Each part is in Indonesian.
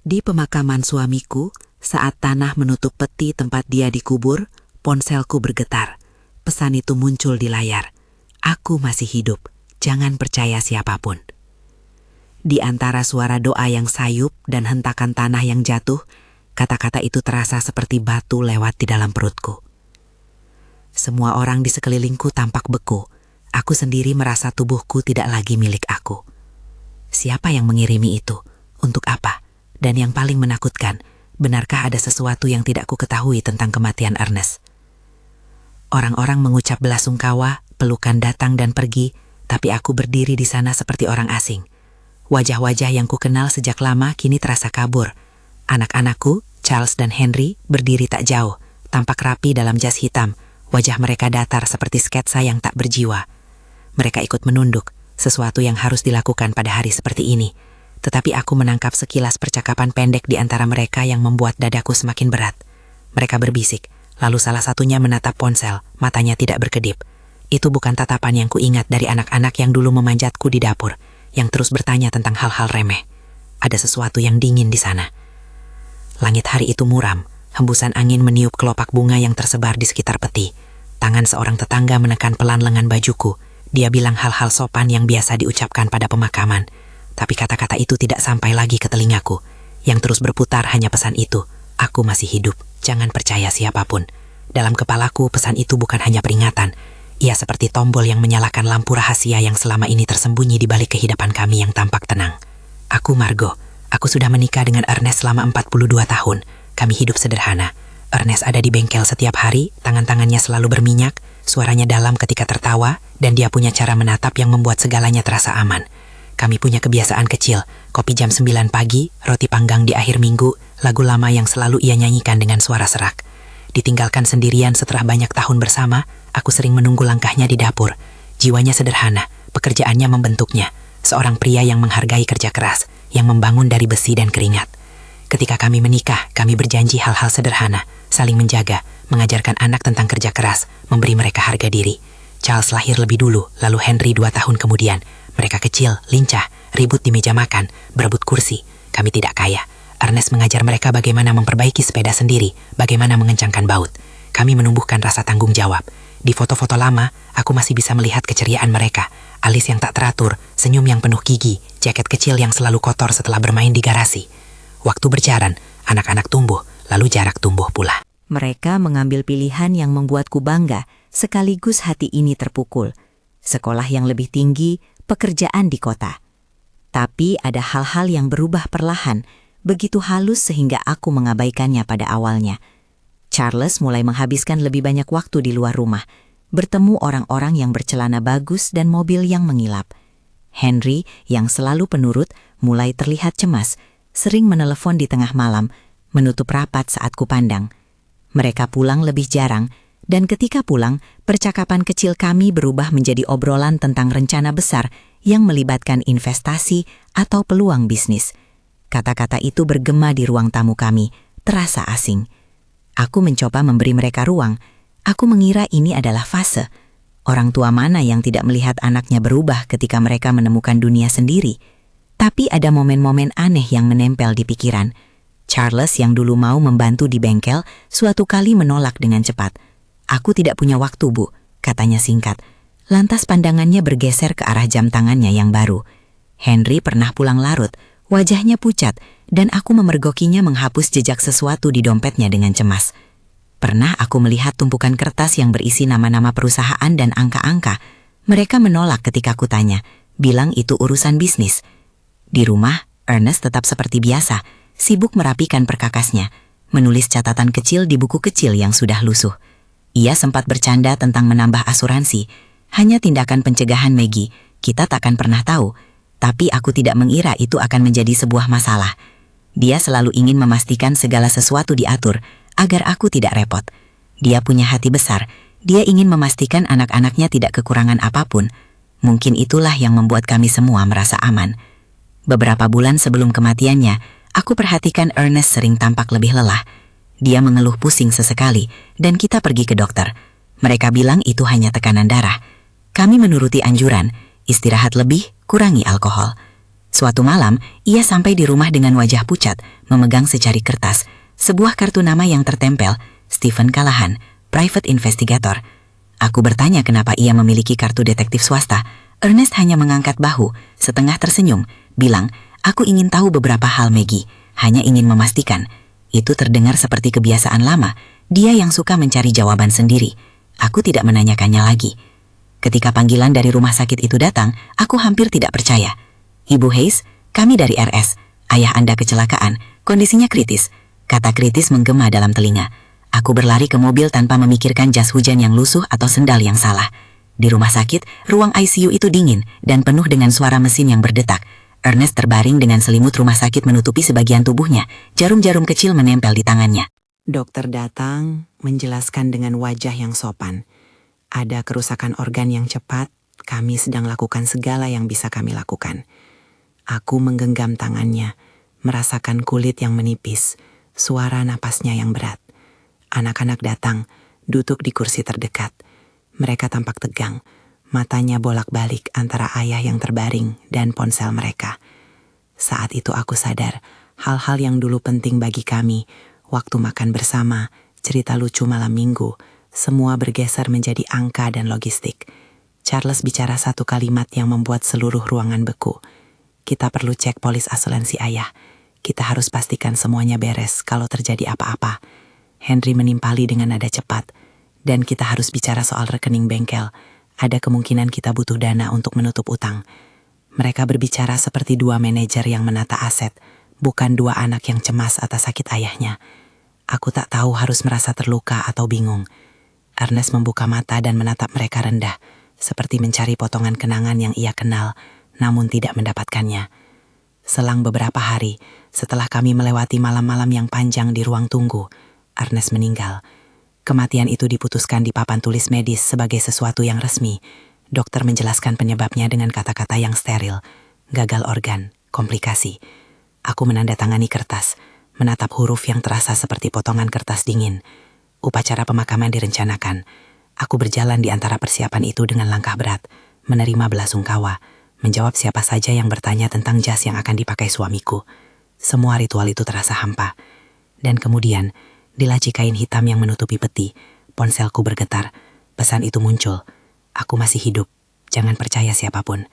Di pemakaman suamiku, saat tanah menutup peti tempat dia dikubur, ponselku bergetar. Pesan itu muncul di layar. Aku masih hidup, jangan percaya siapapun. Di antara suara doa yang sayup dan hentakan tanah yang jatuh, kata-kata itu terasa seperti batu lewat di dalam perutku. Semua orang di sekelilingku tampak beku. Aku sendiri merasa tubuhku tidak lagi milik aku. Siapa yang mengirimi itu? Untuk apa? Dan yang paling menakutkan, benarkah ada sesuatu yang tidak ku ketahui tentang kematian Ernest? Orang-orang mengucap belasungkawa, pelukan datang dan pergi, tapi aku berdiri di sana seperti orang asing. Wajah-wajah yang ku kenal sejak lama kini terasa kabur. Anak-anakku, Charles dan Henry, berdiri tak jauh, tampak rapi dalam jas hitam. Wajah mereka datar seperti sketsa yang tak berjiwa. Mereka ikut menunduk, sesuatu yang harus dilakukan pada hari seperti ini. Tetapi aku menangkap sekilas percakapan pendek di antara mereka yang membuat dadaku semakin berat. Mereka berbisik, lalu salah satunya menatap ponsel, matanya tidak berkedip. Itu bukan tatapan yang kuingat dari anak-anak yang dulu memanjatku di dapur, yang terus bertanya tentang hal-hal remeh. Ada sesuatu yang dingin di sana. Langit hari itu muram, hembusan angin meniup kelopak bunga yang tersebar di sekitar peti. Tangan seorang tetangga menekan pelan lengan bajuku. Dia bilang hal-hal sopan yang biasa diucapkan pada pemakaman. Tapi kata-kata itu tidak sampai lagi ke telingaku. Yang terus berputar hanya pesan itu. Aku masih hidup, jangan percaya siapapun. Dalam kepalaku pesan itu bukan hanya peringatan. Ia seperti tombol yang menyalakan lampu rahasia yang selama ini tersembunyi di balik kehidupan kami yang tampak tenang. Aku Margo. Aku sudah menikah dengan Ernest selama 42 tahun. Kami hidup sederhana. Ernest ada di bengkel setiap hari, tangan-tangannya selalu berminyak, suaranya dalam ketika tertawa, dan dia punya cara menatap yang membuat segalanya terasa aman. Kami punya kebiasaan kecil, kopi jam 9 pagi, roti panggang di akhir minggu, lagu lama yang selalu ia nyanyikan dengan suara serak. Ditinggalkan sendirian setelah banyak tahun bersama, aku sering menunggu langkahnya di dapur. Jiwanya sederhana, pekerjaannya membentuknya. Seorang pria yang menghargai kerja keras, yang membangun dari besi dan keringat. Ketika kami menikah, kami berjanji hal-hal sederhana, saling menjaga, mengajarkan anak tentang kerja keras, memberi mereka harga diri. Charles lahir lebih dulu, lalu Henry 2 tahun kemudian. Mereka kecil, lincah, ribut di meja makan, berebut kursi. Kami tidak kaya. Ernest mengajar mereka bagaimana memperbaiki sepeda sendiri, bagaimana mengencangkan baut. Kami menumbuhkan rasa tanggung jawab. Di foto-foto lama, aku masih bisa melihat keceriaan mereka. Alis yang tak teratur, senyum yang penuh gigi, jaket kecil yang selalu kotor setelah bermain di garasi. Waktu berjalan, anak-anak tumbuh, lalu jarak tumbuh pula. Mereka mengambil pilihan yang membuatku bangga, sekaligus hati ini terpukul. Sekolah yang lebih tinggi, pekerjaan di kota. Tapi ada hal-hal yang berubah perlahan, begitu halus sehingga aku mengabaikannya pada awalnya. Charles mulai menghabiskan lebih banyak waktu di luar rumah, bertemu orang-orang yang bercelana bagus dan mobil yang mengilap. Henry, yang selalu penurut, mulai terlihat cemas, sering menelepon di tengah malam, menutup rapat saat kupandang. Mereka pulang lebih jarang, dan ketika pulang, percakapan kecil kami berubah menjadi obrolan tentang rencana besar yang melibatkan investasi atau peluang bisnis. Kata-kata itu bergema di ruang tamu kami, terasa asing. Aku mencoba memberi mereka ruang. Aku mengira ini adalah fase. Orang tua mana yang tidak melihat anaknya berubah ketika mereka menemukan dunia sendiri? Tapi ada momen-momen aneh yang menempel di pikiran. Charles yang dulu mau membantu di bengkel, suatu kali menolak dengan cepat. "Aku tidak punya waktu, Bu," katanya singkat. Lantas pandangannya bergeser ke arah jam tangannya yang baru. Henry pernah pulang larut, wajahnya pucat, dan aku memergokinya menghapus jejak sesuatu di dompetnya dengan cemas. Pernah aku melihat tumpukan kertas yang berisi nama-nama perusahaan dan angka-angka. Mereka menolak ketika aku tanya, bilang itu urusan bisnis. Di rumah, Ernest tetap seperti biasa, sibuk merapikan perkakasnya, menulis catatan kecil di buku kecil yang sudah lusuh. Ia sempat bercanda tentang menambah asuransi. Hanya tindakan pencegahan Maggie, kita takkan pernah tahu. Tapi aku tidak mengira itu akan menjadi sebuah masalah. Dia selalu ingin memastikan segala sesuatu diatur, agar aku tidak repot. Dia punya hati besar, dia ingin memastikan anak-anaknya tidak kekurangan apapun. Mungkin itulah yang membuat kami semua merasa aman. Beberapa bulan sebelum kematiannya, aku perhatikan Ernest sering tampak lebih lelah. Dia mengeluh pusing sesekali, dan kita pergi ke dokter. Mereka bilang itu hanya tekanan darah. Kami menuruti anjuran, istirahat lebih, kurangi alkohol. Suatu malam, ia sampai di rumah dengan wajah pucat, memegang secari kertas, sebuah kartu nama yang tertempel, Stephen Callahan, Private Investigator. Aku bertanya kenapa ia memiliki kartu detektif swasta. Ernest hanya mengangkat bahu, setengah tersenyum, bilang, "Aku ingin tahu beberapa hal, Maggie, hanya ingin memastikan." Itu terdengar seperti kebiasaan lama, dia yang suka mencari jawaban sendiri. Aku tidak menanyakannya lagi. Ketika panggilan dari rumah sakit itu datang, aku hampir tidak percaya. "Ibu Hayes, kami dari RS. Ayah Anda kecelakaan, kondisinya kritis." Kata kritis menggema dalam telinga. Aku berlari ke mobil tanpa memikirkan jas hujan yang lusuh atau sendal yang salah. Di rumah sakit, ruang ICU itu dingin dan penuh dengan suara mesin yang berdetak. Ernest terbaring dengan selimut rumah sakit menutupi sebagian tubuhnya. Jarum-jarum kecil menempel di tangannya. Dokter datang menjelaskan dengan wajah yang sopan. Ada kerusakan organ yang cepat, kami sedang lakukan segala yang bisa kami lakukan. Aku menggenggam tangannya, merasakan kulit yang menipis, suara napasnya yang berat. Anak-anak datang, duduk di kursi terdekat. Mereka tampak tegang, matanya bolak-balik antara ayah yang terbaring dan ponsel mereka. Saat itu aku sadar, hal-hal yang dulu penting bagi kami, waktu makan bersama, cerita lucu malam minggu, semua bergeser menjadi angka dan logistik. Charles bicara satu kalimat yang membuat seluruh ruangan beku. "Kita perlu cek polis asuransi ayah. Kita harus pastikan semuanya beres kalau terjadi apa-apa." Henry menimpali dengan nada cepat. "Dan kita harus bicara soal rekening bengkel. Ada kemungkinan kita butuh dana untuk menutup utang." Mereka berbicara seperti dua manajer yang menata aset, bukan dua anak yang cemas atas sakit ayahnya. Aku tak tahu harus merasa terluka atau bingung. Ernest membuka mata dan menatap mereka rendah, seperti mencari potongan kenangan yang ia kenal, namun tidak mendapatkannya. Selang beberapa hari, setelah kami melewati malam-malam yang panjang di ruang tunggu, Ernest meninggal. Kematian itu diputuskan di papan tulis medis sebagai sesuatu yang resmi. Dokter menjelaskan penyebabnya dengan kata-kata yang steril, gagal organ, komplikasi. Aku menandatangani kertas, menatap huruf yang terasa seperti potongan kertas dingin. Upacara pemakaman direncanakan. Aku berjalan di antara persiapan itu dengan langkah berat, menerima belasungkawa, menjawab siapa saja yang bertanya tentang jas yang akan dipakai suamiku. Semua ritual itu terasa hampa. Dan kemudian, di laci kain hitam yang menutupi peti, ponselku bergetar. Pesan itu muncul. "Aku masih hidup. Jangan percaya siapapun."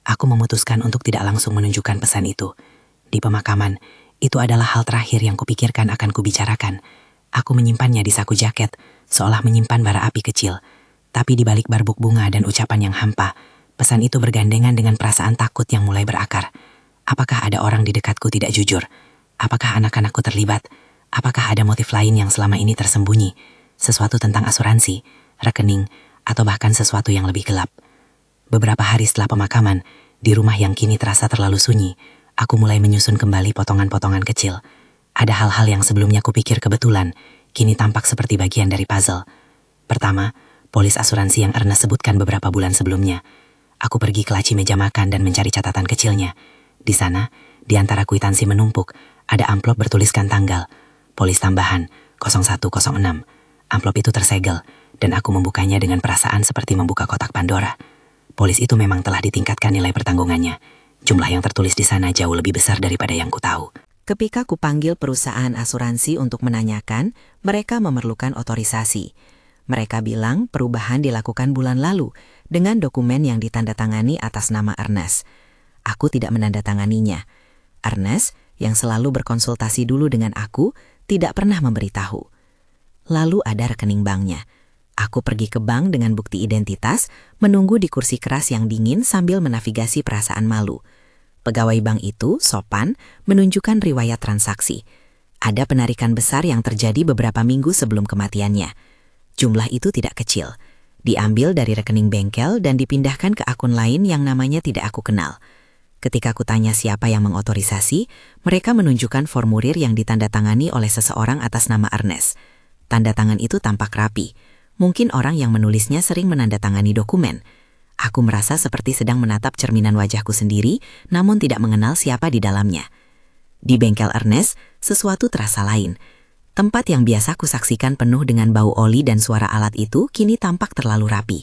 Aku memutuskan untuk tidak langsung menunjukkan pesan itu. Di pemakaman, itu adalah hal terakhir yang kupikirkan akan kubicarakan. Aku menyimpannya di saku jaket, seolah menyimpan bara api kecil. Tapi di balik barbuk bunga dan ucapan yang hampa, pesan itu bergandengan dengan perasaan takut yang mulai berakar. Apakah ada orang di dekatku tidak jujur? Apakah anak-anakku terlibat? Apakah ada motif lain yang selama ini tersembunyi? Sesuatu tentang asuransi, rekening, atau bahkan sesuatu yang lebih gelap. Beberapa hari setelah pemakaman, di rumah yang kini terasa terlalu sunyi, aku mulai menyusun kembali potongan-potongan kecil. Ada hal-hal yang sebelumnya kupikir kebetulan, kini tampak seperti bagian dari puzzle. Pertama, polis asuransi yang Ernest sebutkan beberapa bulan sebelumnya. Aku pergi ke laci meja makan dan mencari catatan kecilnya. Di sana, di antara kwitansi menumpuk, ada amplop bertuliskan tanggal, polis tambahan 0106. Amplop itu tersegel, dan aku membukanya dengan perasaan seperti membuka kotak Pandora. Polis itu memang telah ditingkatkan nilai pertanggungannya. Jumlah yang tertulis di sana jauh lebih besar daripada yang kutahu. Ketika kupanggil perusahaan asuransi untuk menanyakan, mereka memerlukan otorisasi. Mereka bilang perubahan dilakukan bulan lalu dengan dokumen yang ditandatangani atas nama Ernest. Aku tidak menandatanganinya. Ernest, yang selalu berkonsultasi dulu dengan aku, tidak pernah memberitahu. Lalu ada rekening banknya. Aku pergi ke bank dengan bukti identitas, menunggu di kursi keras yang dingin sambil menavigasi perasaan malu. Pegawai bank itu, sopan, menunjukkan riwayat transaksi. Ada penarikan besar yang terjadi beberapa minggu sebelum kematiannya. Jumlah itu tidak kecil. Diambil dari rekening bengkel dan dipindahkan ke akun lain yang namanya tidak aku kenal. Ketika aku tanya siapa yang mengotorisasi, mereka menunjukkan formulir yang ditandatangani oleh seseorang atas nama Ernest. Tanda tangan itu tampak rapi. Mungkin orang yang menulisnya sering menandatangani dokumen. Aku merasa seperti sedang menatap cerminan wajahku sendiri, namun tidak mengenal siapa di dalamnya. Di bengkel Ernest, sesuatu terasa lain. Tempat yang biasa kusaksikan penuh dengan bau oli dan suara alat itu kini tampak terlalu rapi.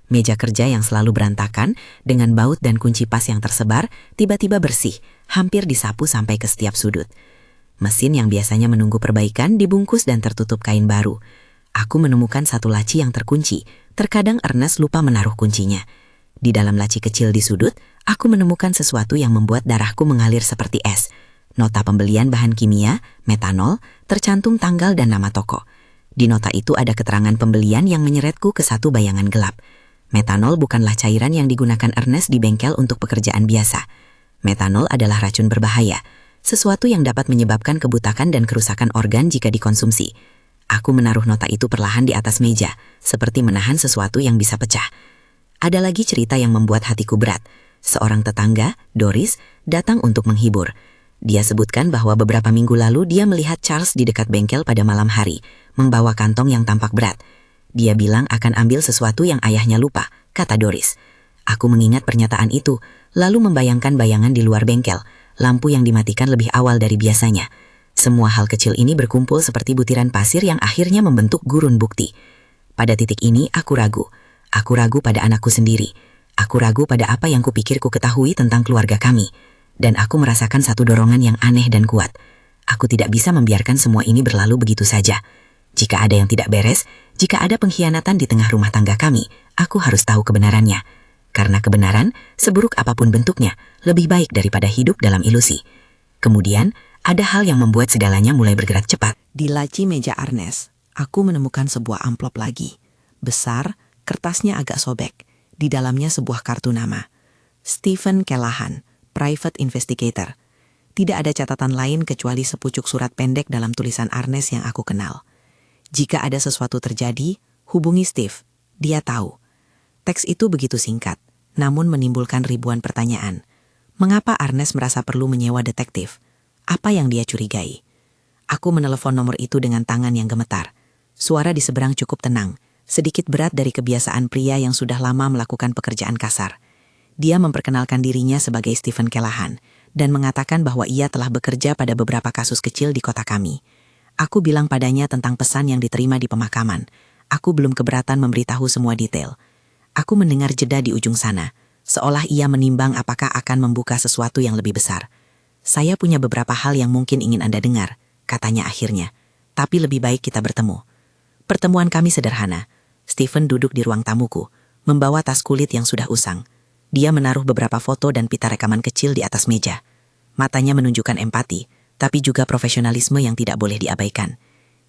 Meja kerja yang selalu berantakan, dengan baut dan kunci pas yang tersebar, tiba-tiba bersih, hampir disapu sampai ke setiap sudut. Mesin yang biasanya menunggu perbaikan dibungkus dan tertutup kain baru. Aku menemukan satu laci yang terkunci. Terkadang Ernest lupa menaruh kuncinya. Di dalam laci kecil di sudut, aku menemukan sesuatu yang membuat darahku mengalir seperti es. Nota pembelian bahan kimia, metanol, tercantum tanggal dan nama toko. Di nota itu ada keterangan pembelian yang menyeretku ke satu bayangan gelap. Metanol bukanlah cairan yang digunakan Ernest di bengkel untuk pekerjaan biasa. Metanol adalah racun berbahaya, sesuatu yang dapat menyebabkan kebutakan dan kerusakan organ jika dikonsumsi. Aku menaruh nota itu perlahan di atas meja, seperti menahan sesuatu yang bisa pecah. Ada lagi cerita yang membuat hatiku berat. Seorang tetangga, Doris, datang untuk menghibur. Dia sebutkan bahwa beberapa minggu lalu dia melihat Charles di dekat bengkel pada malam hari, membawa kantong yang tampak berat. Dia bilang akan ambil sesuatu yang ayahnya lupa, kata Doris. Aku mengingat pernyataan itu, lalu membayangkan bayangan di luar bengkel, lampu yang dimatikan lebih awal dari biasanya. Semua hal kecil ini berkumpul seperti butiran pasir yang akhirnya membentuk gurun bukti. Pada titik ini aku ragu. Aku ragu pada anakku sendiri. Aku ragu pada apa yang kupikir ku ketahui tentang keluarga kami. Dan aku merasakan satu dorongan yang aneh dan kuat. Aku tidak bisa membiarkan semua ini berlalu begitu saja. Jika ada yang tidak beres, jika ada pengkhianatan di tengah rumah tangga kami, aku harus tahu kebenarannya. Karena kebenaran, seburuk apapun bentuknya, lebih baik daripada hidup dalam ilusi. Kemudian, ada hal yang membuat segalanya mulai bergerak cepat. Di laci meja Ernest, aku menemukan sebuah amplop lagi. Besar, kertasnya agak sobek. Di dalamnya sebuah kartu nama. Stephen Callahan, Private Investigator. Tidak ada catatan lain kecuali sepucuk surat pendek dalam tulisan Ernest yang aku kenal. Jika ada sesuatu terjadi, hubungi Steve. Dia tahu. Teks itu begitu singkat, namun menimbulkan ribuan pertanyaan. Mengapa Ernest merasa perlu menyewa detektif? Apa yang dia curigai? Aku menelepon nomor itu dengan tangan yang gemetar. Suara di seberang cukup tenang, sedikit berat dari kebiasaan pria yang sudah lama melakukan pekerjaan kasar. Dia memperkenalkan dirinya sebagai Stephen Callahan dan mengatakan bahwa ia telah bekerja pada beberapa kasus kecil di kota kami. Aku bilang padanya tentang pesan yang diterima di pemakaman. Aku belum keberatan memberitahu semua detail. Aku mendengar jeda di ujung sana, seolah ia menimbang apakah akan membuka sesuatu yang lebih besar. Saya punya beberapa hal yang mungkin ingin Anda dengar, katanya akhirnya. Tapi lebih baik kita bertemu. Pertemuan kami sederhana. Stephen duduk di ruang tamuku, membawa tas kulit yang sudah usang. Dia menaruh beberapa foto dan pita rekaman kecil di atas meja. Matanya menunjukkan empati, tapi juga profesionalisme yang tidak boleh diabaikan.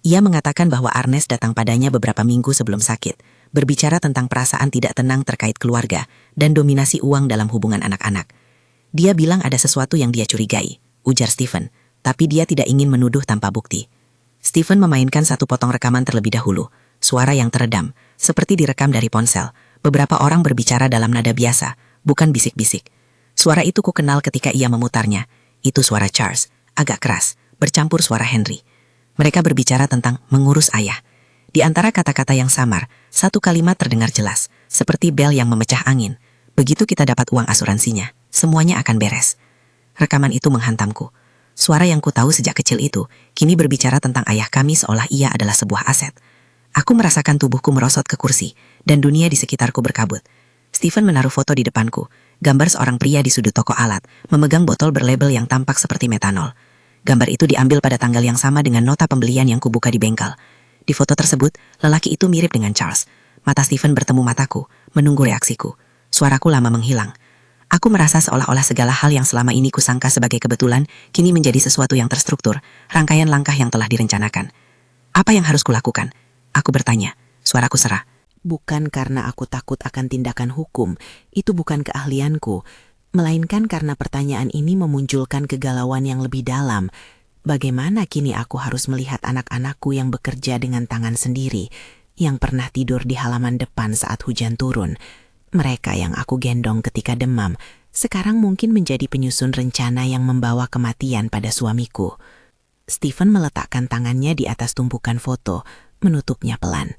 Ia mengatakan bahwa Ernest datang padanya beberapa minggu sebelum sakit, berbicara tentang perasaan tidak tenang terkait keluarga dan dominasi uang dalam hubungan anak-anak. Dia bilang ada sesuatu yang dia curigai, ujar Stephen, tapi dia tidak ingin menuduh tanpa bukti. Stephen memainkan satu potong rekaman terlebih dahulu, suara yang teredam, seperti direkam dari ponsel. Beberapa orang berbicara dalam nada biasa, bukan bisik-bisik. Suara itu ku kenal ketika ia memutarnya. Itu suara Charles, agak keras, bercampur suara Henry. Mereka berbicara tentang mengurus ayah. Di antara kata-kata yang samar, satu kalimat terdengar jelas, seperti bel yang memecah angin. Begitu kita dapat uang asuransinya, semuanya akan beres. Rekaman itu menghantamku. Suara yang ku tahu sejak kecil itu, kini berbicara tentang ayah kami seolah ia adalah sebuah aset. Aku merasakan tubuhku merosot ke kursi, dan dunia di sekitarku berkabut. Stephen menaruh foto di depanku, gambar seorang pria di sudut toko alat, memegang botol berlabel yang tampak seperti metanol. Gambar itu diambil pada tanggal yang sama dengan nota pembelian yang kubuka di bengkel. Di foto tersebut, lelaki itu mirip dengan Charles. Mata Stephen bertemu mataku, menunggu reaksiku. Suaraku lama menghilang. Aku merasa seolah-olah segala hal yang selama ini kusangka sebagai kebetulan, kini menjadi sesuatu yang terstruktur, rangkaian langkah yang telah direncanakan. Apa yang harus kulakukan? Aku bertanya, suaraku serah. Bukan karena aku takut akan tindakan hukum, itu bukan keahlianku, melainkan karena pertanyaan ini memunculkan kegalauan yang lebih dalam. Bagaimana kini aku harus melihat anak-anakku yang bekerja dengan tangan sendiri, yang pernah tidur di halaman depan saat hujan turun. Mereka yang aku gendong ketika demam, sekarang mungkin menjadi penyusun rencana yang membawa kematian pada suamiku. Stephen meletakkan tangannya di atas tumpukan foto, menutupnya pelan.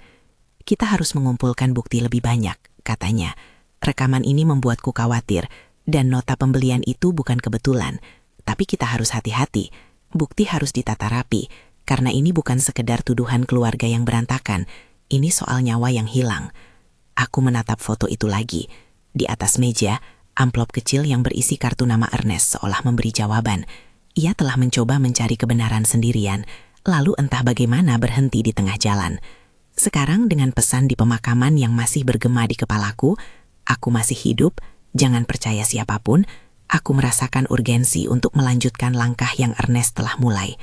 Kita harus mengumpulkan bukti lebih banyak, katanya. Rekaman ini membuatku khawatir, dan nota pembelian itu bukan kebetulan. Tapi kita harus hati-hati. Bukti harus ditata rapi, karena ini bukan sekedar tuduhan keluarga yang berantakan. Ini soal nyawa yang hilang. Aku menatap foto itu lagi. Di atas meja, amplop kecil yang berisi kartu nama Ernest seolah memberi jawaban. Ia telah mencoba mencari kebenaran sendirian, lalu entah bagaimana berhenti di tengah jalan. Sekarang dengan pesan di pemakaman yang masih bergema di kepalaku, aku masih hidup, jangan percaya siapapun, aku merasakan urgensi untuk melanjutkan langkah yang Ernest telah mulai.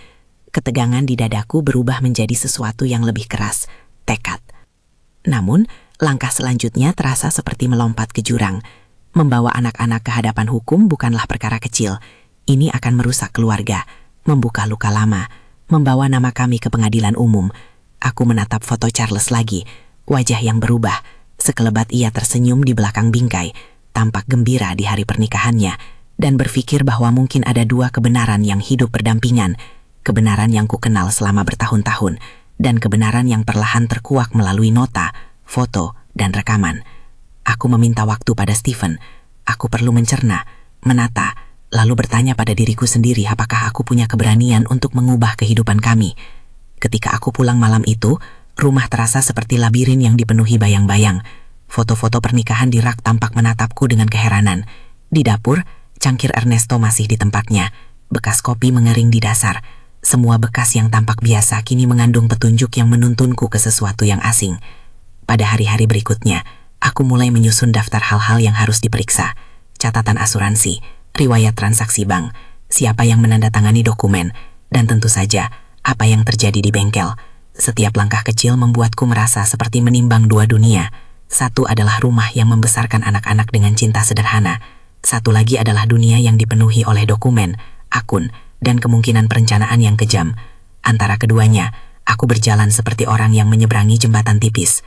Ketegangan di dadaku berubah menjadi sesuatu yang lebih keras, tekad. Namun, langkah selanjutnya terasa seperti melompat ke jurang. Membawa anak-anak ke hadapan hukum bukanlah perkara kecil. Ini akan merusak keluarga, membuka luka lama, membawa nama kami ke pengadilan umum. Aku menatap foto Charles lagi, wajah yang berubah. Sekelebat ia tersenyum di belakang bingkai, tampak gembira di hari pernikahannya, dan berpikir bahwa mungkin ada dua kebenaran yang hidup berdampingan. Kebenaran yang kukenal selama bertahun-tahun, dan kebenaran yang perlahan terkuak melalui nota, foto, dan rekaman. Aku meminta waktu pada Stephen. Aku perlu mencerna, menata, lalu bertanya pada diriku sendiri apakah aku punya keberanian untuk mengubah kehidupan kami. Ketika aku pulang malam itu, rumah terasa seperti labirin yang dipenuhi bayang-bayang. Foto-foto pernikahan di rak tampak menatapku dengan keheranan. Di dapur, cangkir Ernesto masih di tempatnya. Bekas kopi mengering di dasar. Semua bekas yang tampak biasa kini mengandung petunjuk yang menuntunku ke sesuatu yang asing. Pada hari-hari berikutnya, aku mulai menyusun daftar hal-hal yang harus diperiksa. Catatan asuransi, riwayat transaksi bank, siapa yang menandatangani dokumen, dan tentu saja apa yang terjadi di bengkel. Setiap langkah kecil membuatku merasa seperti menimbang dua dunia. Satu adalah rumah yang membesarkan anak-anak dengan cinta sederhana. Satu lagi adalah dunia yang dipenuhi oleh dokumen, akun, dan kemungkinan perencanaan yang kejam. Antara keduanya, aku berjalan seperti orang yang menyeberangi jembatan tipis.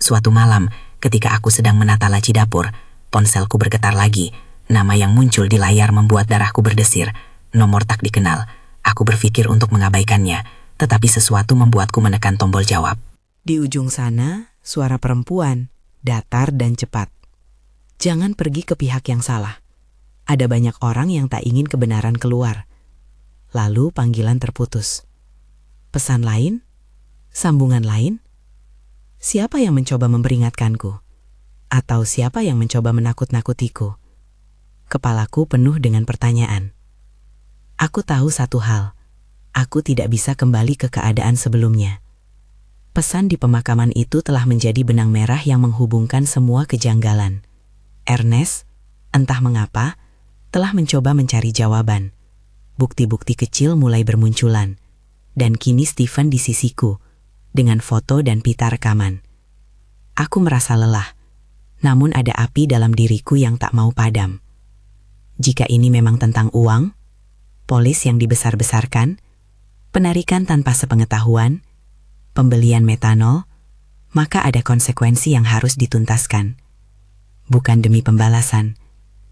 Suatu malam, ketika aku sedang menata laci dapur, ponselku bergetar lagi. Nama yang muncul di layar membuat darahku berdesir. Nomor tak dikenal. Aku berpikir untuk mengabaikannya, tetapi sesuatu membuatku menekan tombol jawab. Di ujung sana, suara perempuan, datar dan cepat. Jangan pergi ke pihak yang salah. Ada banyak orang yang tak ingin kebenaran keluar. Lalu panggilan terputus. Pesan lain? Sambungan lain? Siapa yang mencoba memperingatkanku? Atau siapa yang mencoba menakut-nakutiku? Kepalaku penuh dengan pertanyaan. Aku tahu satu hal. Aku tidak bisa kembali ke keadaan sebelumnya. Pesan di pemakaman itu telah menjadi benang merah yang menghubungkan semua kejanggalan. Ernest, entah mengapa, telah mencoba mencari jawaban. Bukti-bukti kecil mulai bermunculan. Dan kini Stephen di sisiku, dengan foto dan pita rekaman. Aku merasa lelah, namun ada api dalam diriku yang tak mau padam. Jika ini memang tentang uang, polis yang dibesar-besarkan, penarikan tanpa sepengetahuan, pembelian metanol, maka ada konsekuensi yang harus dituntaskan. Bukan demi pembalasan,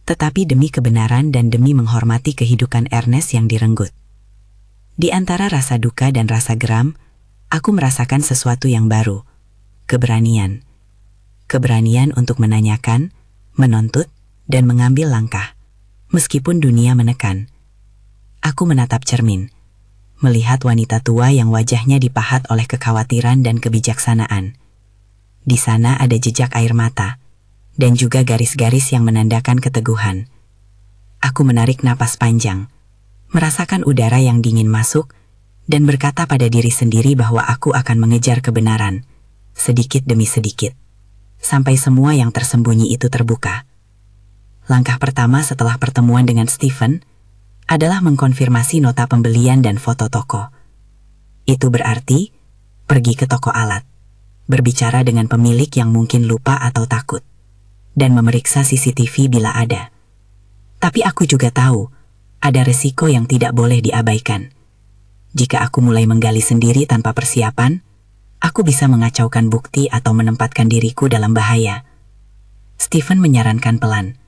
tetapi demi kebenaran dan demi menghormati kehidupan Ernest yang direnggut. Di antara rasa duka dan rasa geram, aku merasakan sesuatu yang baru, keberanian. Keberanian untuk menanyakan, menuntut, dan mengambil langkah, meskipun dunia menekan. Aku menatap cermin, melihat wanita tua yang wajahnya dipahat oleh kekhawatiran dan kebijaksanaan. Di sana ada jejak air mata, dan juga garis-garis yang menandakan keteguhan. Aku menarik napas panjang, merasakan udara yang dingin masuk, dan berkata pada diri sendiri bahwa aku akan mengejar kebenaran, sedikit demi sedikit, sampai semua yang tersembunyi itu terbuka. Langkah pertama setelah pertemuan dengan Stephen adalah mengkonfirmasi nota pembelian dan foto toko. Itu berarti pergi ke toko alat, berbicara dengan pemilik yang mungkin lupa atau takut, dan memeriksa CCTV bila ada. Tapi aku juga tahu, ada resiko yang tidak boleh diabaikan. Jika aku mulai menggali sendiri tanpa persiapan, aku bisa mengacaukan bukti atau menempatkan diriku dalam bahaya. Stephen menyarankan pelan.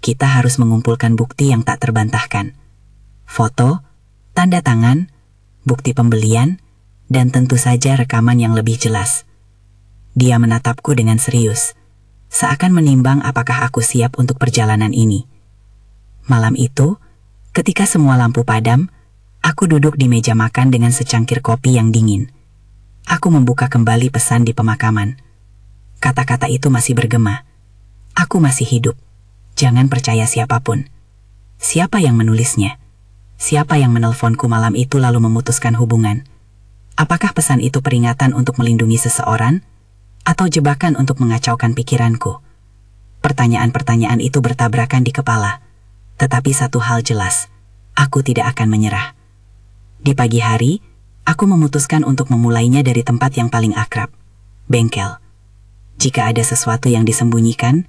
Kita harus mengumpulkan bukti yang tak terbantahkan. Foto, tanda tangan, bukti pembelian, dan tentu saja rekaman yang lebih jelas. Dia menatapku dengan serius, seakan menimbang apakah aku siap untuk perjalanan ini. Malam itu, ketika semua lampu padam, aku duduk di meja makan dengan secangkir kopi yang dingin. Aku membuka kembali pesan di pemakaman. Kata-kata itu masih bergema. Aku masih hidup. Jangan percaya siapapun. Siapa yang menulisnya? Siapa yang menelponku malam itu lalu memutuskan hubungan? Apakah pesan itu peringatan untuk melindungi seseorang? Atau jebakan untuk mengacaukan pikiranku? Pertanyaan-pertanyaan itu bertabrakan di kepala. Tetapi satu hal jelas, aku tidak akan menyerah. Di pagi hari, aku memutuskan untuk memulainya dari tempat yang paling akrab, bengkel. Jika ada sesuatu yang disembunyikan,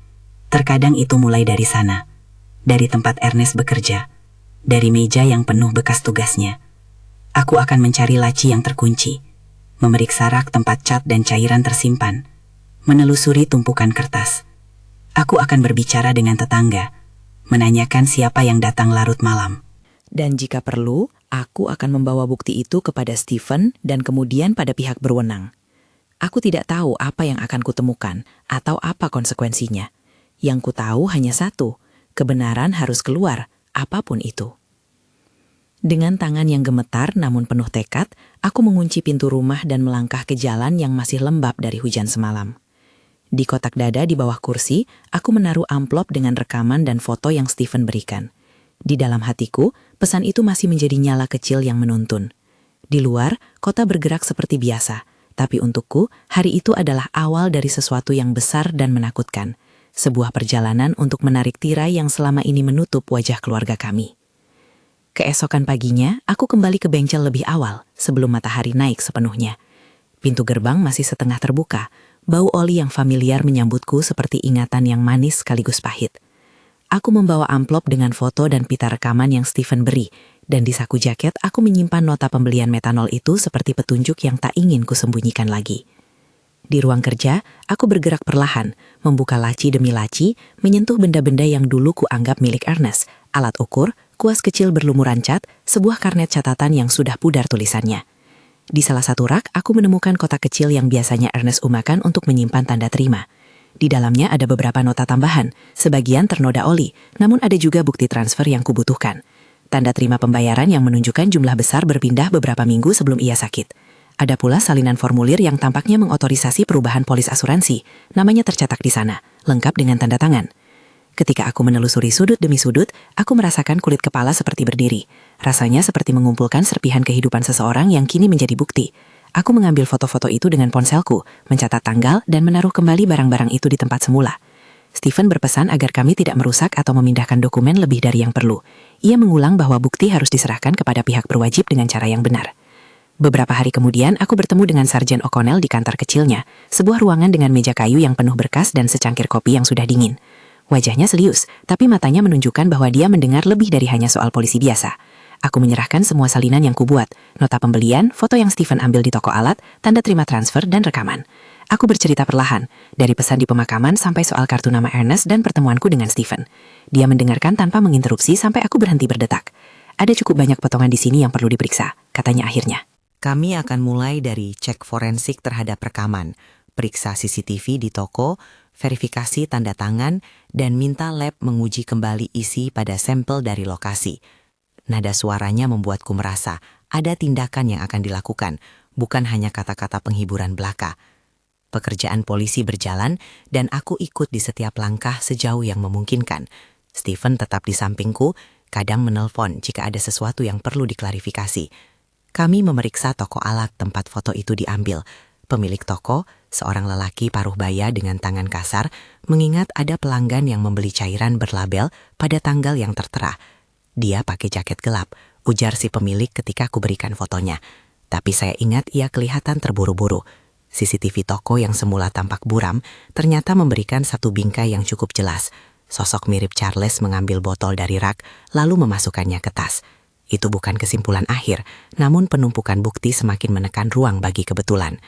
terkadang itu mulai dari sana. Dari tempat Ernest bekerja, dari meja yang penuh bekas tugasnya. Aku akan mencari laci yang terkunci, memeriksa rak tempat cat dan cairan tersimpan, menelusuri tumpukan kertas. Aku akan berbicara dengan tetangga, menanyakan siapa yang datang larut malam. Dan jika perlu, aku akan membawa bukti itu kepada Stephen dan kemudian pada pihak berwenang. Aku tidak tahu apa yang akan kutemukan atau apa konsekuensinya. Yang ku tahu hanya satu, kebenaran harus keluar, apapun itu. Dengan tangan yang gemetar namun penuh tekad, aku mengunci pintu rumah dan melangkah ke jalan yang masih lembab dari hujan semalam. Di kotak dada di bawah kursi, aku menaruh amplop dengan rekaman dan foto yang Stephen berikan. Di dalam hatiku, pesan itu masih menjadi nyala kecil yang menuntun. Di luar, kota bergerak seperti biasa. Tapi untukku, hari itu adalah awal dari sesuatu yang besar dan menakutkan. Sebuah perjalanan untuk menarik tirai yang selama ini menutup wajah keluarga kami. Keesokan paginya, aku kembali ke bengkel lebih awal, sebelum matahari naik sepenuhnya. Pintu gerbang masih setengah terbuka. Bau oli yang familiar menyambutku seperti ingatan yang manis sekaligus pahit. Aku membawa amplop dengan foto dan pita rekaman yang Stephen beri, dan di saku jaket aku menyimpan nota pembelian metanol itu seperti petunjuk yang tak ingin kusembunyikan lagi. Di ruang kerja, aku bergerak perlahan, membuka laci demi laci, menyentuh benda-benda yang dulu kuanggap milik Ernest, alat ukur, kuas kecil berlumuran cat, sebuah karnet catatan yang sudah pudar tulisannya. Di salah satu rak, aku menemukan kotak kecil yang biasanya Ernest umakan untuk menyimpan tanda terima. Di dalamnya ada beberapa nota tambahan, sebagian ternoda oli, namun ada juga bukti transfer yang kubutuhkan. Tanda terima pembayaran yang menunjukkan jumlah besar berpindah beberapa minggu sebelum ia sakit. Ada pula salinan formulir yang tampaknya mengotorisasi perubahan polis asuransi, namanya tercetak di sana, lengkap dengan tanda tangan. Ketika aku menelusuri sudut demi sudut, aku merasakan kulit kepala seperti berdiri. Rasanya seperti mengumpulkan serpihan kehidupan seseorang yang kini menjadi bukti. Aku mengambil foto-foto itu dengan ponselku, mencatat tanggal, dan menaruh kembali barang-barang itu di tempat semula. Stephen berpesan agar kami tidak merusak atau memindahkan dokumen lebih dari yang perlu. Ia mengulang bahwa bukti harus diserahkan kepada pihak berwajib dengan cara yang benar. Beberapa hari kemudian, aku bertemu dengan Sarjen O'Connell di kantor kecilnya, sebuah ruangan dengan meja kayu yang penuh berkas dan secangkir kopi yang sudah dingin. Wajahnya serius, tapi matanya menunjukkan bahwa dia mendengar lebih dari hanya soal polisi biasa. Aku menyerahkan semua salinan yang kubuat, nota pembelian, foto yang Stephen ambil di toko alat, tanda terima transfer, dan rekaman. Aku bercerita perlahan, dari pesan di pemakaman sampai soal kartu nama Ernest dan pertemuanku dengan Stephen. Dia mendengarkan tanpa menginterupsi sampai aku berhenti berdetak. Ada cukup banyak potongan di sini yang perlu diperiksa, katanya akhirnya. Kami akan mulai dari cek forensik terhadap rekaman, periksa CCTV di toko, verifikasi tanda tangan, dan minta lab menguji kembali isi pada sampel dari lokasi. Nada suaranya membuatku merasa ada tindakan yang akan dilakukan, bukan hanya kata-kata penghiburan belaka. Pekerjaan polisi berjalan dan aku ikut di setiap langkah sejauh yang memungkinkan. Stephen tetap di sampingku, kadang menelpon jika ada sesuatu yang perlu diklarifikasi. Kami memeriksa toko alat tempat foto itu diambil. Pemilik toko, seorang lelaki paruh baya dengan tangan kasar, mengingat ada pelanggan yang membeli cairan berlabel pada tanggal yang tertera. Dia pakai jaket gelap, ujar si pemilik ketika aku berikan fotonya. Tapi saya ingat ia kelihatan terburu-buru. CCTV toko yang semula tampak buram, ternyata memberikan satu bingkai yang cukup jelas. Sosok mirip Charles mengambil botol dari rak, lalu memasukkannya ke tas. Itu bukan kesimpulan akhir, namun penumpukan bukti semakin menekan ruang bagi kebetulan.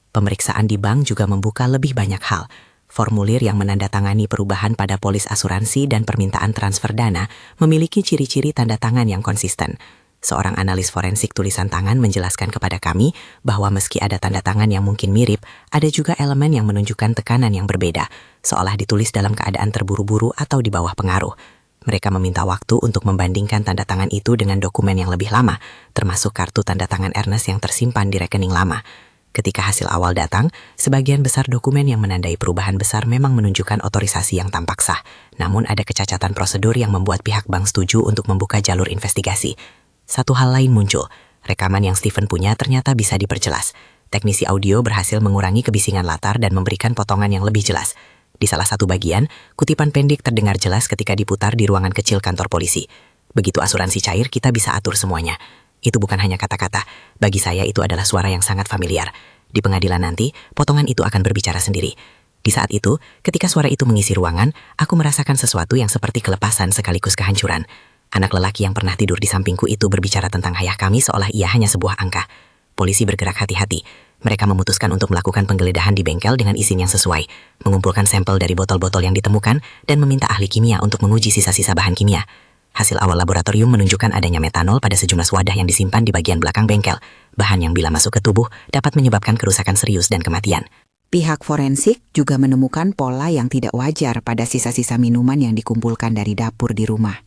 Pemeriksaan di bank juga membuka lebih banyak hal. Formulir yang menandatangani perubahan pada polis asuransi dan permintaan transfer dana memiliki ciri-ciri tanda tangan yang konsisten. Seorang analis forensik tulisan tangan menjelaskan kepada kami bahwa meski ada tanda tangan yang mungkin mirip, ada juga elemen yang menunjukkan tekanan yang berbeda, seolah ditulis dalam keadaan terburu-buru atau di bawah pengaruh. Mereka meminta waktu untuk membandingkan tanda tangan itu dengan dokumen yang lebih lama, termasuk kartu tanda tangan Ernest yang tersimpan di rekening lama. Ketika hasil awal datang, sebagian besar dokumen yang menandai perubahan besar memang menunjukkan otorisasi yang tampak sah. Namun ada kecacatan prosedur yang membuat pihak bank setuju untuk membuka jalur investigasi. Satu hal lain muncul. Rekaman yang Stephen punya ternyata bisa diperjelas. Teknisi audio berhasil mengurangi kebisingan latar dan memberikan potongan yang lebih jelas. Di salah satu bagian, kutipan pendek terdengar jelas ketika diputar di ruangan kecil kantor polisi. Begitu asuransi cair, kita bisa atur semuanya. Itu bukan hanya kata-kata. Bagi saya itu adalah suara yang sangat familiar. Di pengadilan nanti, potongan itu akan berbicara sendiri. Di saat itu, ketika suara itu mengisi ruangan, aku merasakan sesuatu yang seperti kelepasan sekaligus kehancuran. Anak lelaki yang pernah tidur di sampingku itu berbicara tentang ayah kami seolah ia hanya sebuah angka. Polisi bergerak hati-hati. Mereka memutuskan untuk melakukan penggeledahan di bengkel dengan izin yang sesuai, mengumpulkan sampel dari botol-botol yang ditemukan, dan meminta ahli kimia untuk menguji sisa-sisa bahan kimia. Hasil awal laboratorium menunjukkan adanya metanol pada sejumlah wadah yang disimpan di bagian belakang bengkel, bahan yang bila masuk ke tubuh dapat menyebabkan kerusakan serius dan kematian. Pihak forensik juga menemukan pola yang tidak wajar pada sisa-sisa minuman yang dikumpulkan dari dapur di rumah.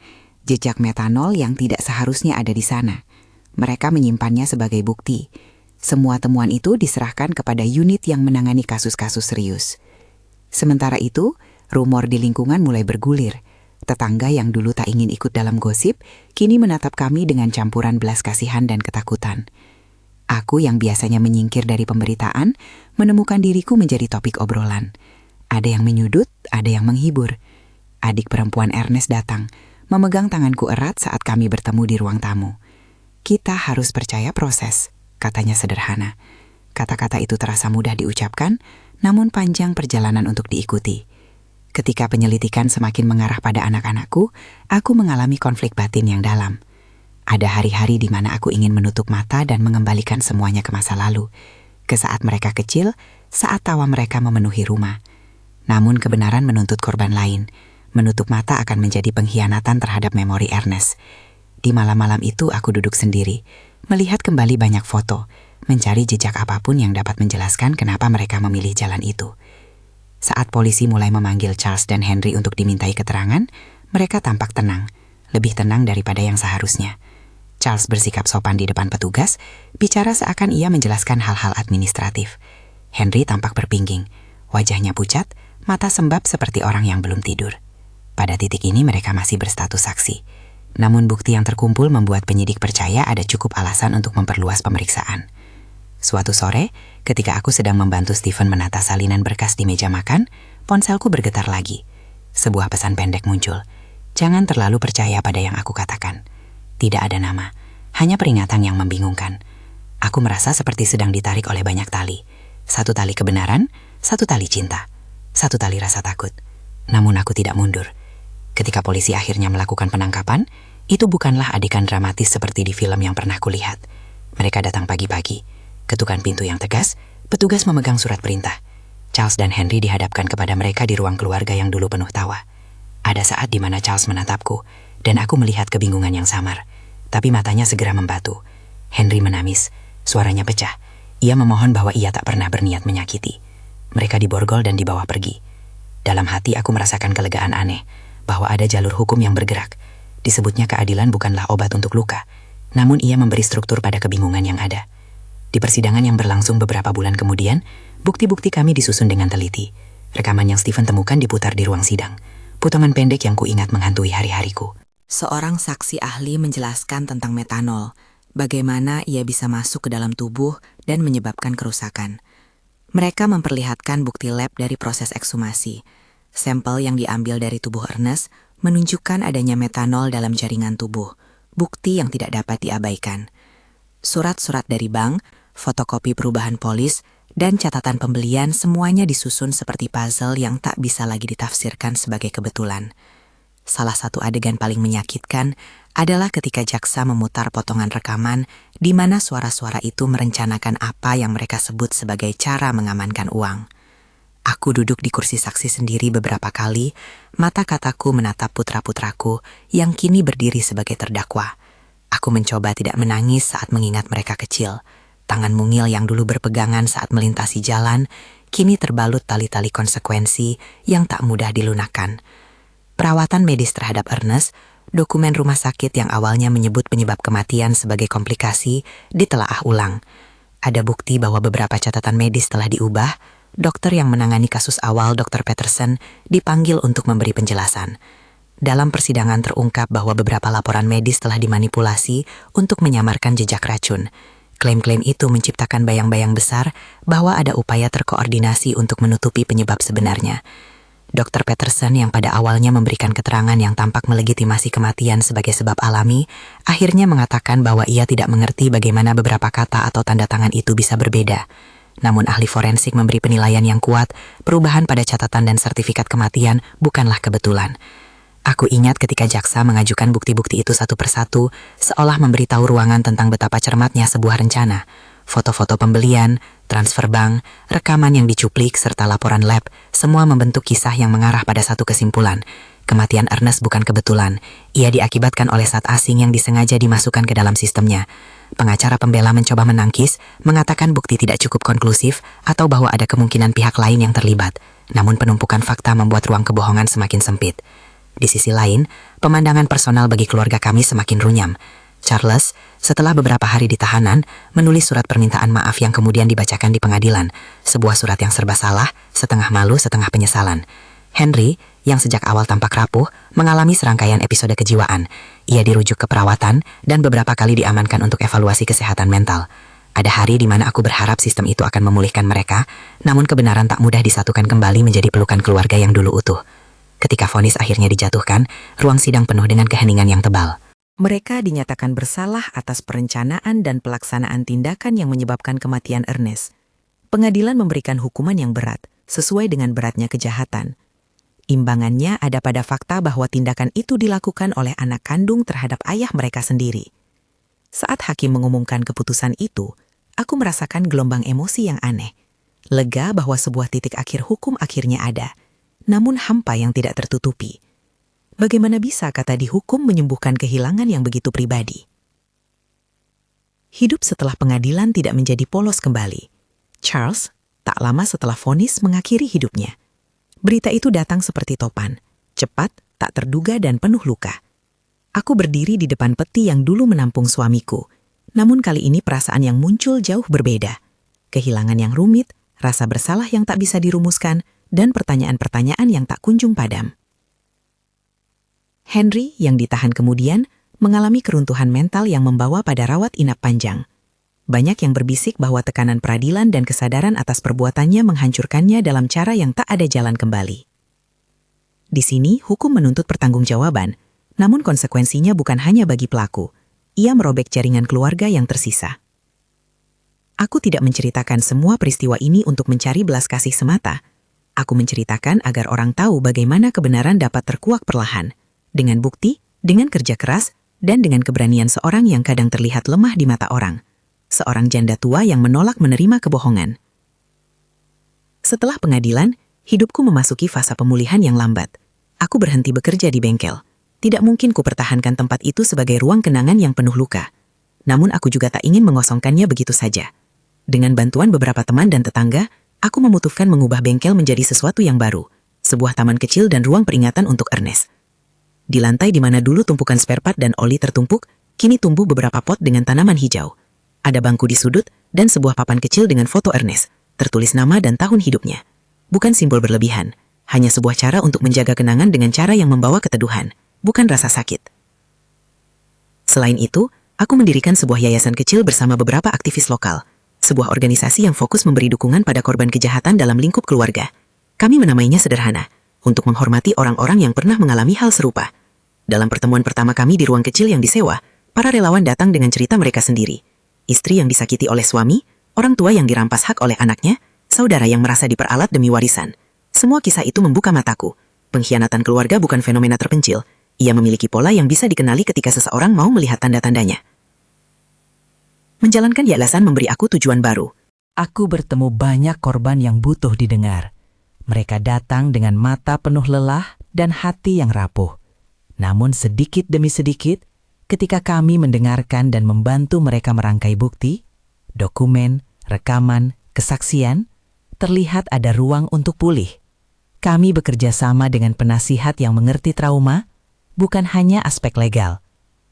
Jejak metanol yang tidak seharusnya ada di sana. Mereka menyimpannya sebagai bukti. Semua temuan itu diserahkan kepada unit yang menangani kasus-kasus serius. Sementara itu, rumor di lingkungan mulai bergulir. Tetangga yang dulu tak ingin ikut dalam gosip, kini menatap kami dengan campuran belas kasihan dan ketakutan. Aku yang biasanya menyingkir dari pemberitaan, menemukan diriku menjadi topik obrolan. Ada yang menyudut, ada yang menghibur. Adik perempuan Ernest datang, memegang tanganku erat saat kami bertemu di ruang tamu. Kita harus percaya proses, katanya sederhana. Kata-kata itu terasa mudah diucapkan, namun panjang perjalanan untuk diikuti. Ketika penyelidikan semakin mengarah pada anak-anakku, aku mengalami konflik batin yang dalam. Ada hari-hari di mana aku ingin menutup mata dan mengembalikan semuanya ke masa lalu, ke saat mereka kecil, saat tawa mereka memenuhi rumah. Namun kebenaran menuntut korban lain. Menutup mata akan menjadi pengkhianatan terhadap memori Ernest. Di malam-malam itu aku duduk sendiri, melihat kembali banyak foto, mencari jejak apapun yang dapat menjelaskan kenapa mereka memilih jalan itu. Saat polisi mulai memanggil Charles dan Henry untuk dimintai keterangan, mereka tampak tenang, lebih tenang daripada yang seharusnya. Charles bersikap sopan di depan petugas, bicara seakan ia menjelaskan hal-hal administratif. Henry tampak berpingging, wajahnya pucat, mata sembab seperti orang yang belum tidur. Pada titik ini mereka masih berstatus saksi. Namun bukti yang terkumpul membuat penyidik percaya ada cukup alasan untuk memperluas pemeriksaan. Suatu sore, ketika aku sedang membantu Stephen menata salinan berkas di meja makan, ponselku bergetar lagi. Sebuah pesan pendek muncul. Jangan terlalu percaya pada yang aku katakan. Tidak ada nama, hanya peringatan yang membingungkan. Aku merasa seperti sedang ditarik oleh banyak tali. Satu tali kebenaran, satu tali cinta, satu tali rasa takut. Namun aku tidak mundur. Ketika polisi akhirnya melakukan penangkapan, itu bukanlah adegan dramatis seperti di film yang pernah kulihat. Mereka datang pagi-pagi. Ketukan pintu yang tegas, petugas memegang surat perintah. Charles dan Henry dihadapkan kepada mereka di ruang keluarga yang dulu penuh tawa. Ada saat di mana Charles menatapku, dan aku melihat kebingungan yang samar. Tapi matanya segera membatu. Henry menangis, suaranya pecah. Ia memohon bahwa ia tak pernah berniat menyakiti. Mereka diborgol dan dibawa pergi. Dalam hati aku merasakan kelegaan aneh, bahwa ada jalur hukum yang bergerak. Disebutnya keadilan bukanlah obat untuk luka, namun ia memberi struktur pada kebingungan yang ada. Di persidangan yang berlangsung beberapa bulan kemudian, bukti-bukti kami disusun dengan teliti. Rekaman yang Stephen temukan diputar di ruang sidang. Potongan pendek yang kuingat menghantui hari-hariku. Seorang saksi ahli menjelaskan tentang metanol, bagaimana ia bisa masuk ke dalam tubuh dan menyebabkan kerusakan. Mereka memperlihatkan bukti lab dari proses ekshumasi. Sampel yang diambil dari tubuh Ernest menunjukkan adanya metanol dalam jaringan tubuh, bukti yang tidak dapat diabaikan. Surat-surat dari bank, fotokopi perubahan polis, dan catatan pembelian semuanya disusun seperti puzzle yang tak bisa lagi ditafsirkan sebagai kebetulan. Salah satu adegan paling menyakitkan adalah ketika jaksa memutar potongan rekaman di mana suara-suara itu merencanakan apa yang mereka sebut sebagai cara mengamankan uang. Aku duduk di kursi saksi sendiri beberapa kali, mata kataku menatap putra-putraku yang kini berdiri sebagai terdakwa. Aku mencoba tidak menangis saat mengingat mereka kecil. Tangan mungil yang dulu berpegangan saat melintasi jalan, kini terbalut tali-tali konsekuensi yang tak mudah dilunakkan. Perawatan medis terhadap Ernest, dokumen rumah sakit yang awalnya menyebut penyebab kematian sebagai komplikasi, ditelaah ulang. Ada bukti bahwa beberapa catatan medis telah diubah. Dokter yang menangani kasus awal, Dr. Peterson, dipanggil untuk memberi penjelasan. Dalam persidangan terungkap bahwa beberapa laporan medis telah dimanipulasi untuk menyamarkan jejak racun. Klaim-klaim itu menciptakan bayang-bayang besar bahwa ada upaya terkoordinasi untuk menutupi penyebab sebenarnya. Dr. Peterson yang pada awalnya memberikan keterangan yang tampak melegitimasi kematian sebagai sebab alami, akhirnya mengatakan bahwa ia tidak mengerti bagaimana beberapa kata atau tanda tangan itu bisa berbeda. Namun ahli forensik memberi penilaian yang kuat, perubahan pada catatan dan sertifikat kematian bukanlah kebetulan. Aku ingat ketika jaksa mengajukan bukti-bukti itu satu persatu, seolah memberitahu ruangan tentang betapa cermatnya sebuah rencana. Foto-foto pembelian, transfer bank, rekaman yang dicuplik, serta laporan lab, semua membentuk kisah yang mengarah pada satu kesimpulan. Kematian Ernest bukan kebetulan. Ia diakibatkan oleh zat asing yang disengaja dimasukkan ke dalam sistemnya. Pengacara pembela mencoba menangkis, mengatakan bukti tidak cukup konklusif atau bahwa ada kemungkinan pihak lain yang terlibat. Namun penumpukan fakta membuat ruang kebohongan semakin sempit. Di sisi lain, pemandangan personal bagi keluarga kami semakin runyam. Charles, setelah beberapa hari di tahanan, menulis surat permintaan maaf yang kemudian dibacakan di pengadilan. Sebuah surat yang serba salah, setengah malu, setengah penyesalan. Henry, yang sejak awal tampak rapuh, mengalami serangkaian episode kejiwaan. Ia dirujuk ke perawatan dan beberapa kali diamankan untuk evaluasi kesehatan mental. Ada hari di mana aku berharap sistem itu akan memulihkan mereka, namun kebenaran tak mudah disatukan kembali menjadi pelukan keluarga yang dulu utuh. Ketika vonis akhirnya dijatuhkan, ruang sidang penuh dengan keheningan yang tebal. Mereka dinyatakan bersalah atas perencanaan dan pelaksanaan tindakan yang menyebabkan kematian Ernest. Pengadilan memberikan hukuman yang berat, sesuai dengan beratnya kejahatan. Imbangannya ada pada fakta bahwa tindakan itu dilakukan oleh anak kandung terhadap ayah mereka sendiri. Saat hakim mengumumkan keputusan itu, aku merasakan gelombang emosi yang aneh. Lega bahwa sebuah titik akhir hukum akhirnya ada, namun hampa yang tidak tertutupi. Bagaimana bisa kata dihukum menyembuhkan kehilangan yang begitu pribadi? Hidup setelah pengadilan tidak menjadi polos kembali. Charles, tak lama setelah vonis, mengakhiri hidupnya. Berita itu datang seperti topan, cepat, tak terduga dan penuh luka. Aku berdiri di depan peti yang dulu menampung suamiku, namun kali ini perasaan yang muncul jauh berbeda. Kehilangan yang rumit, rasa bersalah yang tak bisa dirumuskan, dan pertanyaan-pertanyaan yang tak kunjung padam. Henry yang ditahan kemudian mengalami keruntuhan mental yang membawa pada rawat inap panjang. Banyak yang berbisik bahwa tekanan peradilan dan kesadaran atas perbuatannya menghancurkannya dalam cara yang tak ada jalan kembali. Di sini, hukum menuntut pertanggungjawaban, namun konsekuensinya bukan hanya bagi pelaku. Ia merobek jaringan keluarga yang tersisa. Aku tidak menceritakan semua peristiwa ini untuk mencari belas kasih semata. Aku menceritakan agar orang tahu bagaimana kebenaran dapat terkuak perlahan, dengan bukti, dengan kerja keras, dan dengan keberanian seorang yang kadang terlihat lemah di mata orang. Seorang janda tua yang menolak menerima kebohongan. Setelah pengadilan, hidupku memasuki fase pemulihan yang lambat. Aku berhenti bekerja di bengkel. Tidak mungkin kupertahankan tempat itu sebagai ruang kenangan yang penuh luka. Namun aku juga tak ingin mengosongkannya begitu saja. Dengan bantuan beberapa teman dan tetangga, aku memutuskan mengubah bengkel menjadi sesuatu yang baru. Sebuah taman kecil dan ruang peringatan untuk Ernest. Di lantai di mana dulu tumpukan spare part dan oli tertumpuk, kini tumbuh beberapa pot dengan tanaman hijau. Ada bangku di sudut dan sebuah papan kecil dengan foto Ernest, tertulis nama dan tahun hidupnya. Bukan simbol berlebihan, hanya sebuah cara untuk menjaga kenangan dengan cara yang membawa keteduhan, bukan rasa sakit. Selain itu, aku mendirikan sebuah yayasan kecil bersama beberapa aktivis lokal, sebuah organisasi yang fokus memberi dukungan pada korban kejahatan dalam lingkup keluarga. Kami menamainya sederhana, untuk menghormati orang-orang yang pernah mengalami hal serupa. Dalam pertemuan pertama kami di ruang kecil yang disewa, para relawan datang dengan cerita mereka sendiri. Istri yang disakiti oleh suami, orang tua yang dirampas hak oleh anaknya, saudara yang merasa diperalat demi warisan. Semua kisah itu membuka mataku. Pengkhianatan keluarga bukan fenomena terpencil. Ia memiliki pola yang bisa dikenali ketika seseorang mau melihat tanda-tandanya. Menjalankan yayasan memberi aku tujuan baru. Aku bertemu banyak korban yang butuh didengar. Mereka datang dengan mata penuh lelah dan hati yang rapuh. Namun sedikit demi sedikit, ketika kami mendengarkan dan membantu mereka merangkai bukti, dokumen, rekaman, kesaksian, terlihat ada ruang untuk pulih. Kami bekerja sama dengan penasihat yang mengerti trauma, bukan hanya aspek legal.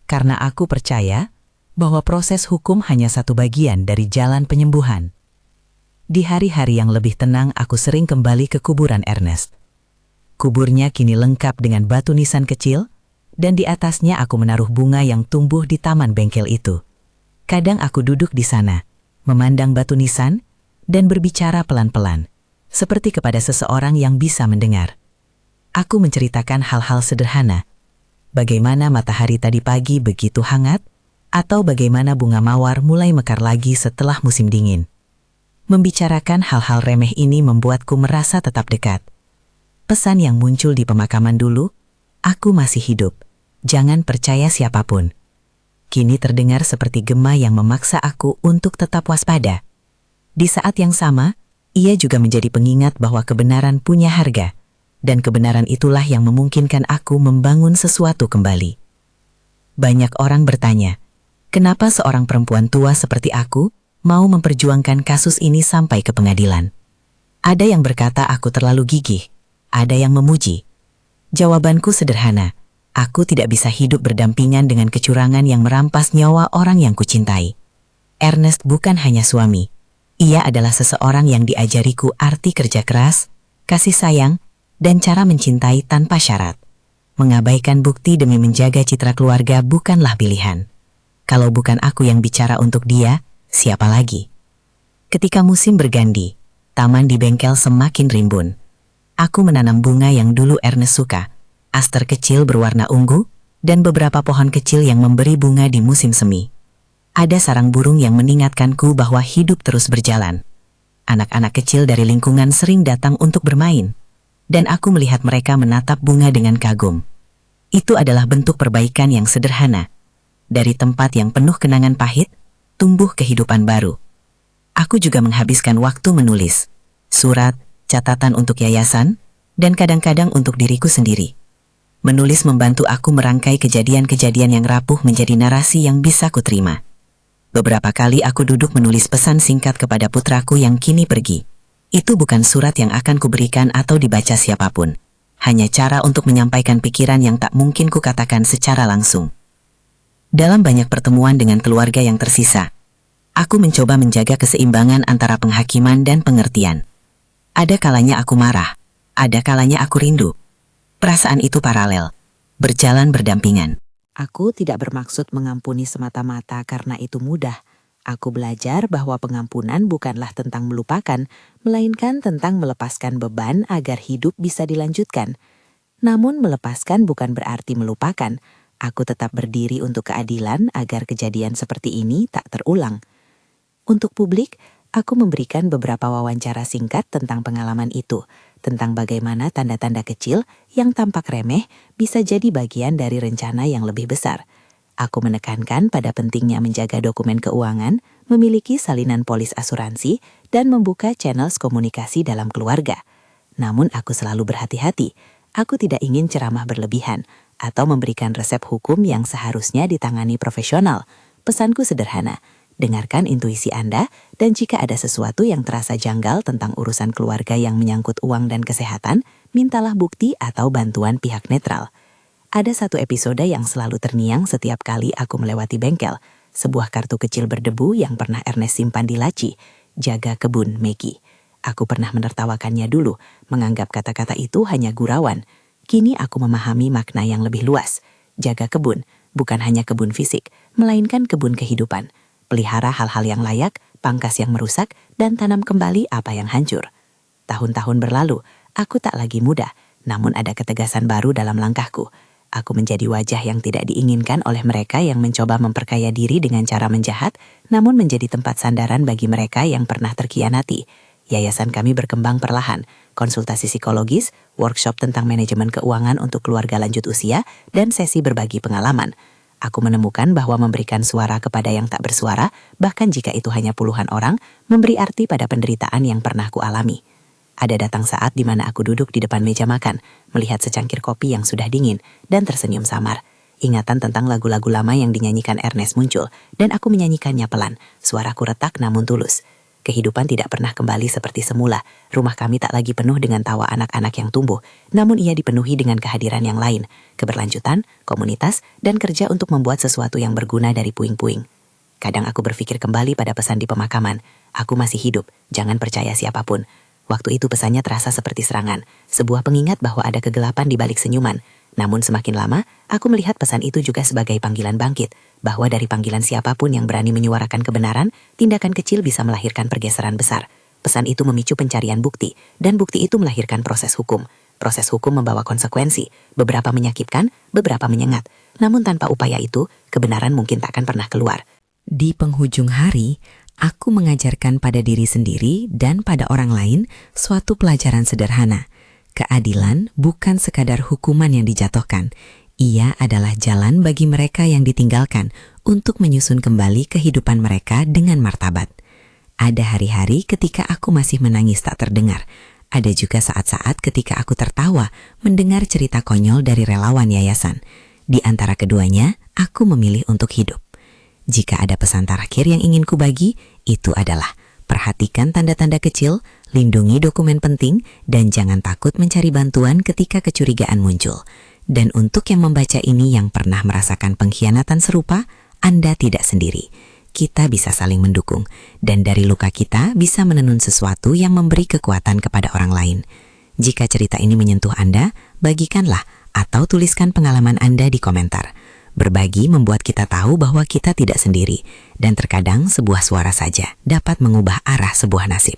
Karena aku percaya bahwa proses hukum hanya satu bagian dari jalan penyembuhan. Di hari-hari yang lebih tenang, aku sering kembali ke kuburan Ernest. Kuburnya kini lengkap dengan batu nisan kecil, dan di atasnya aku menaruh bunga yang tumbuh di taman bengkel itu. Kadang aku duduk di sana, memandang batu nisan, dan berbicara pelan-pelan, seperti kepada seseorang yang bisa mendengar. Aku menceritakan hal-hal sederhana, bagaimana matahari tadi pagi begitu hangat, atau bagaimana bunga mawar mulai mekar lagi setelah musim dingin. Membicarakan hal-hal remeh ini membuatku merasa tetap dekat. Pesan yang muncul di pemakaman dulu, aku masih hidup, jangan percaya siapapun, kini terdengar seperti gema yang memaksa aku untuk tetap waspada. Di saat yang sama, ia juga menjadi pengingat bahwa kebenaran punya harga, dan kebenaran itulah yang memungkinkan aku membangun sesuatu kembali. Banyak orang bertanya, kenapa seorang perempuan tua seperti aku mau memperjuangkan kasus ini sampai ke pengadilan? Ada yang berkata aku terlalu gigih, ada yang memuji. Jawabanku sederhana, aku tidak bisa hidup berdampingan dengan kecurangan yang merampas nyawa orang yang kucintai. Ernest bukan hanya suami, ia adalah seseorang yang diajariku arti kerja keras, kasih sayang, dan cara mencintai tanpa syarat. Mengabaikan bukti demi menjaga citra keluarga bukanlah pilihan. Kalau bukan aku yang bicara untuk dia, siapa lagi? Ketika musim berganti, taman di bengkel semakin rimbun. Aku menanam bunga yang dulu Ernest suka, aster kecil berwarna ungu, dan beberapa pohon kecil yang memberi bunga di musim semi. Ada sarang burung yang mengingatkanku bahwa hidup terus berjalan. Anak-anak kecil dari lingkungan sering datang untuk bermain, dan aku melihat mereka menatap bunga dengan kagum. Itu adalah bentuk perbaikan yang sederhana. Dari tempat yang penuh kenangan pahit, tumbuh kehidupan baru. Aku juga menghabiskan waktu menulis surat, catatan untuk yayasan, dan kadang-kadang untuk diriku sendiri. Menulis membantu aku merangkai kejadian-kejadian yang rapuh menjadi narasi yang bisa kuterima. Beberapa kali aku duduk menulis pesan singkat kepada putraku yang kini pergi. Itu bukan surat yang akan kuberikan atau dibaca siapapun. Hanya cara untuk menyampaikan pikiran yang tak mungkin kukatakan secara langsung. Dalam banyak pertemuan dengan keluarga yang tersisa, aku mencoba menjaga keseimbangan antara penghakiman dan pengertian. Ada kalanya aku marah, ada kalanya aku rindu. Perasaan itu paralel, berjalan berdampingan. Aku tidak bermaksud mengampuni semata-mata karena itu mudah. Aku belajar bahwa pengampunan bukanlah tentang melupakan, melainkan tentang melepaskan beban agar hidup bisa dilanjutkan. Namun melepaskan bukan berarti melupakan. Aku tetap berdiri untuk keadilan agar kejadian seperti ini tak terulang. Untuk publik, aku memberikan beberapa wawancara singkat tentang pengalaman itu, tentang bagaimana tanda-tanda kecil yang tampak remeh bisa jadi bagian dari rencana yang lebih besar. Aku menekankan pada pentingnya menjaga dokumen keuangan, memiliki salinan polis asuransi, dan membuka channel komunikasi dalam keluarga. Namun aku selalu berhati-hati. Aku tidak ingin ceramah berlebihan atau memberikan resep hukum yang seharusnya ditangani profesional. Pesanku sederhana, dengarkan intuisi Anda, dan jika ada sesuatu yang terasa janggal tentang urusan keluarga yang menyangkut uang dan kesehatan, mintalah bukti atau bantuan pihak netral. Ada satu episode yang selalu terngiang setiap kali aku melewati bengkel, sebuah kartu kecil berdebu yang pernah Ernest simpan di laci, jaga kebun Maggie. Aku pernah menertawakannya dulu, menganggap kata-kata itu hanya gurauan. Kini aku memahami makna yang lebih luas. Jaga kebun, bukan hanya kebun fisik, melainkan kebun kehidupan. Pelihara hal-hal yang layak, pangkas yang merusak, dan tanam kembali apa yang hancur. Tahun-tahun berlalu, aku tak lagi muda, namun ada ketegasan baru dalam langkahku. Aku menjadi wajah yang tidak diinginkan oleh mereka yang mencoba memperkaya diri dengan cara menjahat, namun menjadi tempat sandaran bagi mereka yang pernah terkhianati. Yayasan kami berkembang perlahan, konsultasi psikologis, workshop tentang manajemen keuangan untuk keluarga lanjut usia, dan sesi berbagi pengalaman. Aku menemukan bahwa memberikan suara kepada yang tak bersuara, bahkan jika itu hanya puluhan orang, memberi arti pada penderitaan yang pernah kualami. Ada datang saat di mana aku duduk di depan meja makan, melihat secangkir kopi yang sudah dingin, dan tersenyum samar. Ingatan tentang lagu-lagu lama yang dinyanyikan Ernest muncul, dan aku menyanyikannya pelan, suaraku retak namun tulus. Kehidupan tidak pernah kembali seperti semula. Rumah kami tak lagi penuh dengan tawa anak-anak yang tumbuh, namun ia dipenuhi dengan kehadiran yang lain, keberlanjutan, komunitas, dan kerja untuk membuat sesuatu yang berguna dari puing-puing. Kadang aku berpikir kembali pada pesan di pemakaman. Aku masih hidup, jangan percaya siapapun. Waktu itu pesannya terasa seperti serangan, sebuah pengingat bahwa ada kegelapan di balik senyuman. Namun semakin lama, aku melihat pesan itu juga sebagai panggilan bangkit, bahwa dari panggilan siapapun yang berani menyuarakan kebenaran, tindakan kecil bisa melahirkan pergeseran besar. Pesan itu memicu pencarian bukti, dan bukti itu melahirkan proses hukum. Proses hukum membawa konsekuensi, beberapa menyakitkan, beberapa menyengat. Namun tanpa upaya itu, kebenaran mungkin tak akan pernah keluar. Di penghujung hari, aku mengajarkan pada diri sendiri dan pada orang lain suatu pelajaran sederhana. Keadilan bukan sekadar hukuman yang dijatuhkan. Ia adalah jalan bagi mereka yang ditinggalkan untuk menyusun kembali kehidupan mereka dengan martabat. Ada hari-hari ketika aku masih menangis tak terdengar. Ada juga saat-saat ketika aku tertawa mendengar cerita konyol dari relawan yayasan. Di antara keduanya, aku memilih untuk hidup. Jika ada pesan terakhir yang ingin kubagi, itu adalah perhatikan tanda-tanda kecil, lindungi dokumen penting, dan jangan takut mencari bantuan ketika kecurigaan muncul. Dan untuk yang membaca ini yang pernah merasakan pengkhianatan serupa, Anda tidak sendiri. Kita bisa saling mendukung, dan dari luka kita bisa menenun sesuatu yang memberi kekuatan kepada orang lain. Jika cerita ini menyentuh Anda, bagikanlah atau tuliskan pengalaman Anda di komentar. Berbagi membuat kita tahu bahwa kita tidak sendiri, dan terkadang sebuah suara saja dapat mengubah arah sebuah nasib.